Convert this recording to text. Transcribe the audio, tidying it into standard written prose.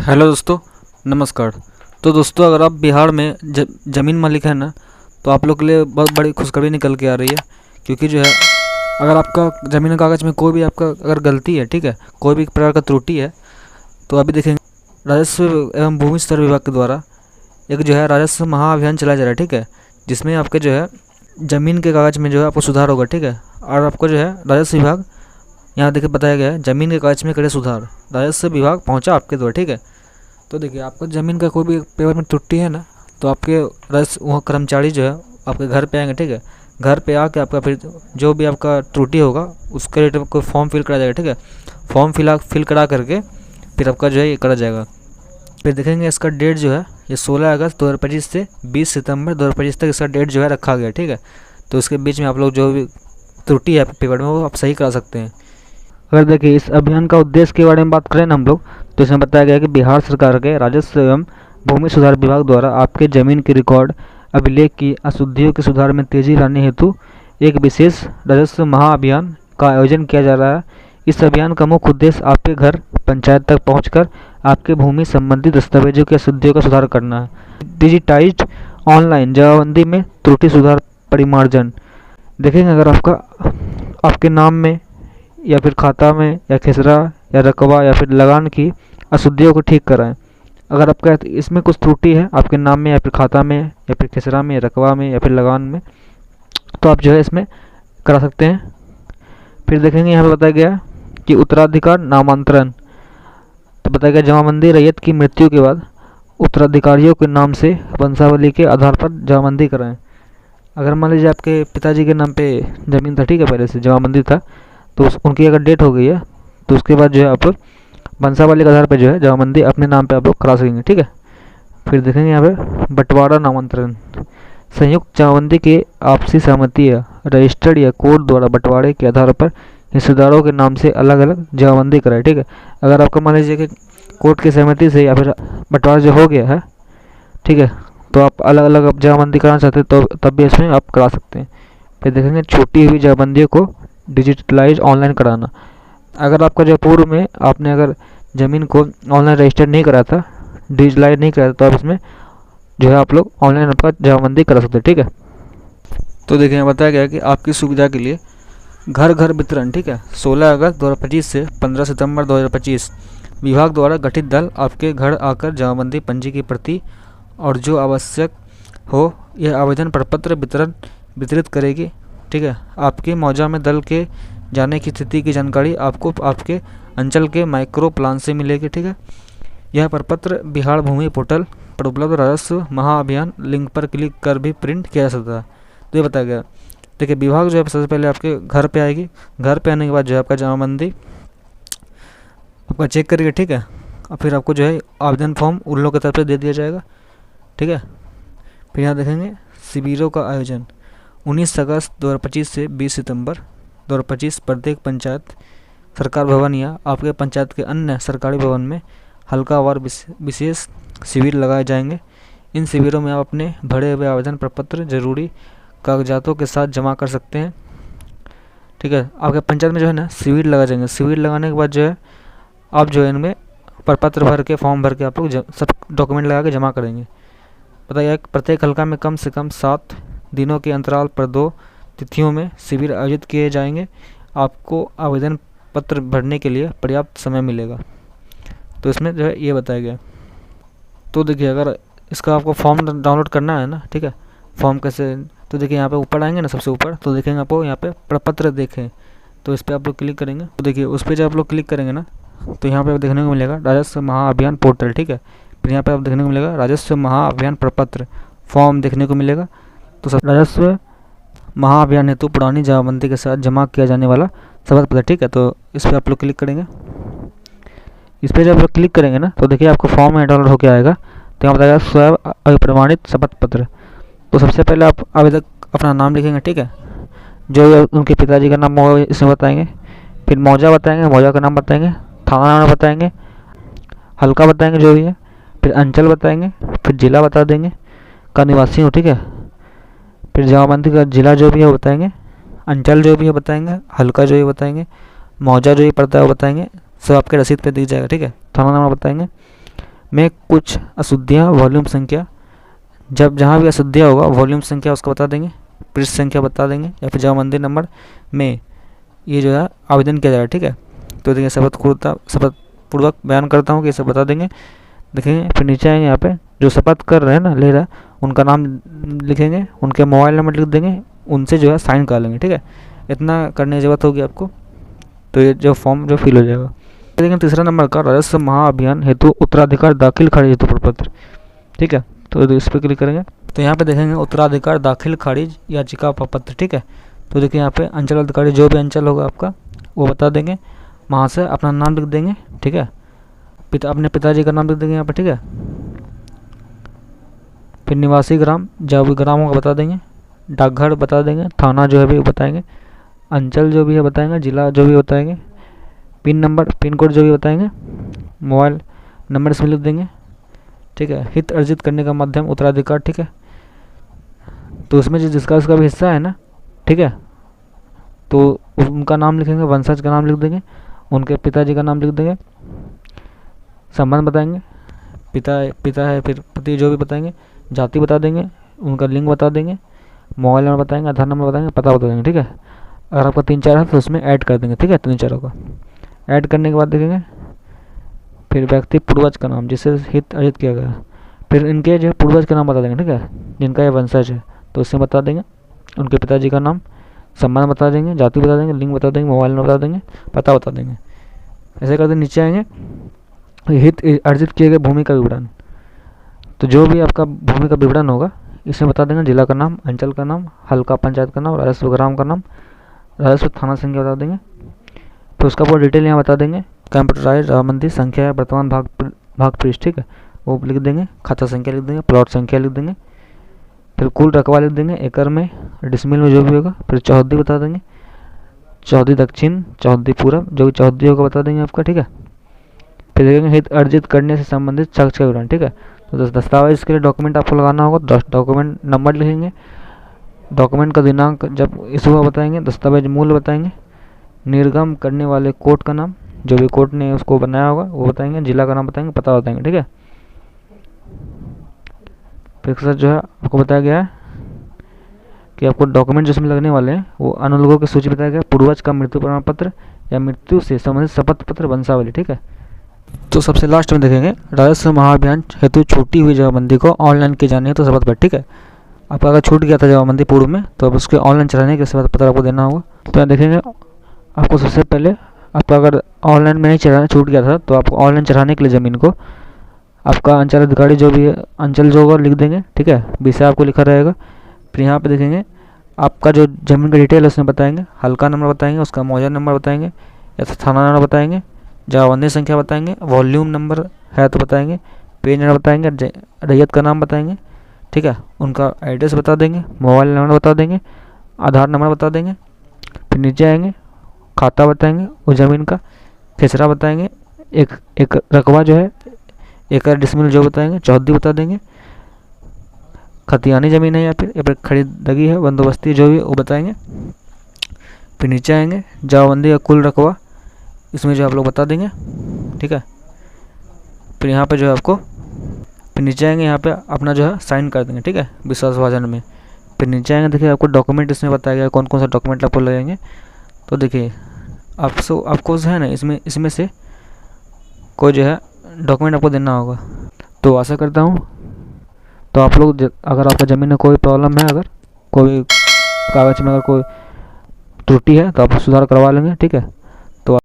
Hello दोस्तों, नमस्कार। तो दोस्तों, अगर आप बिहार में ज़मीन मालिक है ना, तो आप लोग के लिए बहुत बड़ी खुशखबरी निकल के आ रही है। क्योंकि जो है, अगर आपका ज़मीन कागज़ में कोई भी आपका अगर गलती है, ठीक है, कोई भी प्रकार का त्रुटि है, तो अभी देखेंगे राजस्व एवं भूमि सुधार विभाग के द्वारा एक जो है राजस्व महाअभियान चलाया जा रहा है, ठीक है। जिसमें आपके जो है ज़मीन के कागज़ में जो है आपको सुधार होगा, ठीक है। और आपको जो है राजस्व विभाग यहाँ देखिए बताया गया है, ज़मीन के कागज में करे सुधार, राजस्व विभाग पहुँचा आपके द्वार, ठीक है। तो देखिए, आपका ज़मीन का कोई भी पेपर में त्रुटि है ना, तो आपके राजस्व वहाँ कर्मचारी जो है आपके घर पे आएंगे, ठीक है। घर पे आके आपका फिर जो भी आपका त्रुटि होगा उसके रिलेटेड कोई फॉर्म फिल करा जाएगा, ठीक है। फॉर्म फिल करा करके फिर आपका जो है ये करा जाएगा। फिर देखेंगे इसका डेट जो है ये 16 अगस्त 2025 से 20 सितंबर 2025 तक इसका डेट जो है रखा गया, ठीक है। तो इसके बीच में आप लोग जो भी त्रुटि है पेपर में वो आप सही करा सकते हैं। अगर देखिए इस अभियान का उद्देश्य के बारे में बात करें ना हम लोग, तो इसमें बताया गया कि बिहार सरकार के राजस्व एवं भूमि सुधार विभाग द्वारा आपके जमीन के रिकॉर्ड अभिलेख की अशुद्धियों के सुधार में तेजी लाने हेतु एक विशेष राजस्व महाअभियान का आयोजन किया जा रहा है। इस अभियान का मुख्य उद्देश्य आपके घर पंचायत तक पहुंचकर आपके भूमि संबंधी दस्तावेजों की अशुद्धियों का सुधार करना है। डिजिटाइज्ड ऑनलाइन जमाबंदी में त्रुटि सुधार परिमार्जन। देखेंगे अगर आपके नाम में या फिर खाता में या खसरा या रकबा या फिर लगान की अशुद्धियों को ठीक कराएं। अगर आपका इसमें कुछ त्रुटि है आपके नाम में या फिर खाता में या फिर खसरा में, रकबा में या फिर लगान में, तो आप जो है इसमें करा सकते हैं। फिर देखेंगे यहाँ पे बताया गया कि उत्तराधिकार नामांतरण। तो बताया गया जमाबंदी रैयत की मृत्यु के बाद उत्तराधिकारियों के नाम से वंशावली के आधार पर जमाबंदी कराएं। अगर मान लीजिए आपके पिताजी के नाम पे ज़मीन था, ठीक है, पहले से जमाबंदी था, तो उनकी अगर डेट हो गई है तो उसके बाद जो है आप वंशावली के आधार पर जो है जमाबंदी अपने नाम पे आप लोग करा सकेंगे, ठीक है। फिर देखेंगे यहाँ पे बंटवारा नामांतरण। संयुक्त जमाबंदी की आपसी सहमति या रजिस्टर्ड या कोर्ट द्वारा बंटवारे के आधार पर हिस्सेदारों के नाम से अलग अलग जमाबंदी कराए, ठीक है। अगर आपका मान लीजिए कि कोर्ट की सहमति से या फिर बंटवारा जो हो गया है, ठीक है, तो आप अलग अलग अब जमाबंदी कराना चाहते हैं तो तब भी इसमें आप करा सकते हैं। फिर देखेंगे छूटी हुई जमाबंदियों को डिजिटलाइज ऑनलाइन कराना। अगर आपका जो पूर्व में आपने अगर ज़मीन को ऑनलाइन रजिस्टर नहीं करा था, डिजिटलाइज नहीं करा था, तो आप इसमें जो है आप लोग ऑनलाइन आपका जमाबंदी करा सकते हैं, ठीक है। तो देखिए बताया गया कि आपकी सुविधा के लिए घर घर वितरण, ठीक है, 16 अगस्त 2025 से 15 सितंबर 2025 विभाग द्वारा गठित दल आपके घर आकर जमाबंदी पंजी की प्रति और जो आवश्यक हो यह आवेदन प्रपत्र वितरित करेगी, ठीक है। आपके मौजा में दल के जाने की स्थिति की जानकारी आपको आपके अंचल के माइक्रो प्लान से मिलेगी, ठीक है। यह प्रपत्र बिहार भूमि पोर्टल पर उपलब्ध राजस्व महाअभियान लिंक पर क्लिक कर भी प्रिंट किया जा सकता है। तो ये बताया गया। देखिए, विभाग जो है सबसे पहले आपके घर पे आएगी। घर पे आने के बाद जो है आपका जमाबंदी आपका चेक करेगा, ठीक है। और फिर आपको जो है आवेदन फॉर्म उन लोगों की तरफ से दे दिया जाएगा, ठीक है। फिर यहाँ देखेंगे शिविरों का आयोजन 19 अगस्त 2025 से 20 सितंबर 2025 प्रत्येक पंचायत सरकार भवन या आपके पंचायत के अन्य सरकारी भवन में हल्कावार विशेष शिविर लगाए जाएंगे। इन शिविरों में आप अपने भरे हुए आवेदन प्रपत्र जरूरी कागजातों के साथ जमा कर सकते हैं, ठीक है। आपके पंचायत में जो है ना शिविर लगा जाएंगे। शिविर लगाने के बाद जो है आप जो है इनमें प्रपत्र भर के फॉर्म भर के आप लोग सब डॉक्यूमेंट लगा के जमा करेंगे। बताइए प्रत्येक हल्का में कम से कम 7 दिनों के अंतराल पर 2 तिथियों में शिविर आयोजित किए जाएंगे। आपको आवेदन पत्र भरने के लिए पर्याप्त समय मिलेगा। तो इसमें जो है ये बताया गया। तो देखिए, अगर इसका आपको फॉर्म डाउनलोड करना है ना, ठीक है, फॉर्म कैसे, तो देखिए यहाँ पे ऊपर आएंगे ना, सबसे ऊपर तो देखेंगे आपको यहाँ पे प्रपत्र देखें, तो इस पर आप लोग क्लिक करेंगे। तो देखिए उस पर जब आप लोग क्लिक करेंगे ना, तो यहाँ पे देखने को मिलेगा राजस्व महाअभियान पोर्टल, ठीक है। फिर यहाँ पे आप देखने को मिलेगा राजस्व महाअभियान प्रपत्र फॉर्म देखने को मिलेगा। तो सब राजस्व महाअभियान हेतु पुरानी जमाबंदी के साथ जमा किया जाने वाला शपथ पत्र, ठीक है। तो इस पर आप लोग क्लिक करेंगे। इस पर जब आप क्लिक करेंगे ना, तो देखिए आपको फॉर्म में डाउनलोड होकर आएगा। तो यहाँ बताएगा स्वयं अभिप्रमाणित शपथ पत्र। तो सबसे पहले आप आवेदक अपना नाम लिखेंगे, ठीक है, जो उनके पिताजी का नाम होगा इसमें बताएंगे। फिर मौजा बताएंगे, मौजा का नाम बताएंगे, थाना नाम बताएंगे, हल्का बताएंगे जो भी है, फिर अंचल बताएंगे, फिर जिला बता देंगे का निवासी हो, ठीक है। फिर जमाबंदी का जिला जो भी है वो बताएंगे, अंचल जो भी है बताएंगे, हल्का जो है बताएंगे, मौजा जो ही पड़ता है वो बताएंगे। सब आपके रसीद पे दिख जाएगा, ठीक है। थाना नाम बताएंगे, में कुछ अशुद्धियाँ, वॉल्यूम संख्या, जब जहाँ भी अशुद्धियाँ होगा वॉल्यूम संख्या उसका बता देंगे, पृष्ठ संख्या बता देंगे, या फिर जब मंदिर नंबर में ये जो है आवेदन किया जाएगा। ठीक है, तो देखिए शपथ पूर्वक बयान करता हूँ कि ये सब बता देंगे। देखेंगे फिर नीचे आएंगे, यहाँ पे जो शपथ कर रहे हैं ना, ले रहा है, उनका नाम लिखेंगे, उनके मोबाइल नंबर लिख देंगे, उनसे जो है साइन कर लेंगे। ठीक है, इतना करने की जरूरत होगी आपको, तो ये जो फॉर्म जो फिल हो जाएगा। देखेंगे तीसरा नंबर का राजस्व महाअभियान हेतु उत्तराधिकार दाखिल खारिज हेतु प्रपत्र। ठीक है, तो इस पर क्लिक करेंगे तो यहाँ पे देखेंगे उत्तराधिकार दाखिल खारिज याचिका प्रपत्र। ठीक है, तो देखिए यहाँ पे अंचल अधिकारी जो भी अंचल होगा आपका वो बता देंगे, वहाँ से अपना नाम लिख देंगे। ठीक है, अपने पिताजी का नाम लिख देंगे यहाँ पे। ठीक है, फिर निवासी ग्राम, जहाँ भी ग्राम होगा बता देंगे, डाकघर बता देंगे, थाना जो है भी बताएंगे, अंचल जो भी है बताएंगे, जिला जो भी बताएंगे, पिन नंबर, पिन कोड जो भी बताएंगे, मोबाइल नंबर इसमें लिख देंगे। ठीक है, हित अर्जित करने का माध्यम उत्तराधिकार। ठीक है, तो उसमें जिसका उसका भी हिस्सा है ना, ठीक है, तो उनका नाम लिखेंगे, वंशज का नाम लिख देंगे, उनके पिताजी का नाम लिख देंगे, संबंध बताएंगे, पिता है फिर पति जो भी बताएंगे, जाति बता देंगे, उनका लिंग बता देंगे, मोबाइल नंबर बताएंगे, आधार नंबर बताएंगे, पता बता देंगे। ठीक है, अगर आपका 3-4 है तो उसमें ऐड कर देंगे। ठीक है, 3-4 का ऐड करने के बाद देखेंगे फिर व्यक्ति पूर्वज का नाम जिससे हित अर्जित किया गया, फिर इनके जो पूर्वज का नाम बता देंगे। ठीक है, जिनका ये वंशज है तो उससे बता देंगे, उनके पिताजी का नाम, सम्मान बता देंगे, जाति बता देंगे, लिंग बता देंगे, मोबाइल नंबर बता देंगे, पता बता देंगे। ऐसे करते नीचे आएंगे, हित अर्जित किए गए भूमि का विवरण, तो जो भी आपका भूमि का विवरण होगा इसमें बता देंगे, जिला का नाम, अंचल का नाम, हल्का पंचायत का नाम, राजस्व ग्राम का नाम, राजस्व थाना संख्या बता देंगे, फिर उसका पूरा डिटेल यहाँ बता देंगे, कंप्यूटराइज संबंधी संख्या है, वर्तमान भाग पृष्ठ। ठीक है, वो लिख देंगे, खाता संख्या लिख देंगे, प्लॉट संख्या लिख देंगे, फिर कुल रकबा लिख देंगे, एकड़ में, डिसमिल में जो भी होगा, फिर चौहद्दी बता देंगे, चौहद्दी दक्षिण, चौहद्दी पूरब, जो भी चौहद्दी होगा बता देंगे आपका। ठीक है, फिर देखेंगे हित अर्जित करने से संबंधित साक्ष्य का विवरण। ठीक है, तो दस्तावेज के लिए डॉक्यूमेंट आपको लगाना होगा, डॉक्यूमेंट नंबर लिखेंगे, डॉक्यूमेंट का दिनांक जब इशू हुआ बताएंगे, दस्तावेज मूल्य बताएंगे, निर्गम करने वाले कोर्ट का नाम, जो भी कोर्ट ने उसको बनाया होगा वो बताएंगे, जिला का नाम बताएंगे, पता बताएंगे। ठीक है, फिर सर जो है आपको बताया गया है कि आपको डॉक्यूमेंट जिसमें लगने वाले हैं वो अनुलोगों की सूची बताया गया, पूर्वज का मृत्यु प्रमाण पत्र या मृत्यु से संबंधित शपथ पत्र, वंशावली। ठीक है, तो सबसे लास्ट में देखेंगे राजस्व महाअभियान हेतु छूटी हुई जमाबंदी को ऑनलाइन की जानी है तो शपथ पत्र। ठीक है, आपका अगर छूट गया था जमाबंदी पूर्व में तो अब उसके ऑनलाइन चढ़ाने के शपथ पत्र आपको देना होगा। तो यहाँ देखेंगे आपको सबसे पहले आपका अगर ऑनलाइन में नहीं चढ़ाना, छूट गया था, तो आपको ऑनलाइन चढ़ाने के लिए ज़मीन को आपका अंचल अधिकारी जो भी है, अंचल जो होगा लिख देंगे। ठीक है, विषय आपको लिखा रहेगा। फिर यहाँ पे देखेंगे आपका जो ज़मीन का डिटेल है उसमें बताएंगे, हल्का नंबर बताएंगे, उसका मौजा नंबर बताएंगे या थाना नंबर बताएंगे, जमाबंदी संख्या बताएंगे, वॉल्यूम नंबर है तो बताएंगे, पेज नंबर बताएंगे, रैयत का नाम बताएंगे। ठीक है, उनका एड्रेस बता देंगे, मोबाइल नंबर बता देंगे, आधार नंबर बता देंगे। फिर नीचे आएंगे, खाता बताएंगे, उस ज़मीन का खेसरा बताएंगे, एक रकबा जो है, एकड़ डिसमिल जो बताएंगे, चौहद्दी बता देंगे, खतियानी ज़मीन है या फिर खरीदगी है, बंदोबस्ती जो भी वो बताएंगे। फिर नीचे आएंगे, जमाबंदी का कुल रकबा इसमें जो आप लोग बता देंगे। ठीक है, फिर यहाँ पे जो है आपको, फिर नीचे आएंगे, यहाँ पे अपना जो है साइन कर देंगे। ठीक है, विश्वासभाजन में। फिर नीचे आएंगे, देखिए आपको डॉक्यूमेंट इसमें बताया गया कौन कौन सा डॉक्यूमेंट आपको लगेंगे। तो देखिए आपको जो है ना इसमें से कोई जो है डॉक्यूमेंट आपको देना होगा। तो आशा करता हूँ तो आप लोग अगर आपका ज़मीन में कोई प्रॉब्लम है, अगर कोई कागज़ में अगर कोई त्रुटि है तो आप सुधार करवा लेंगे। ठीक है।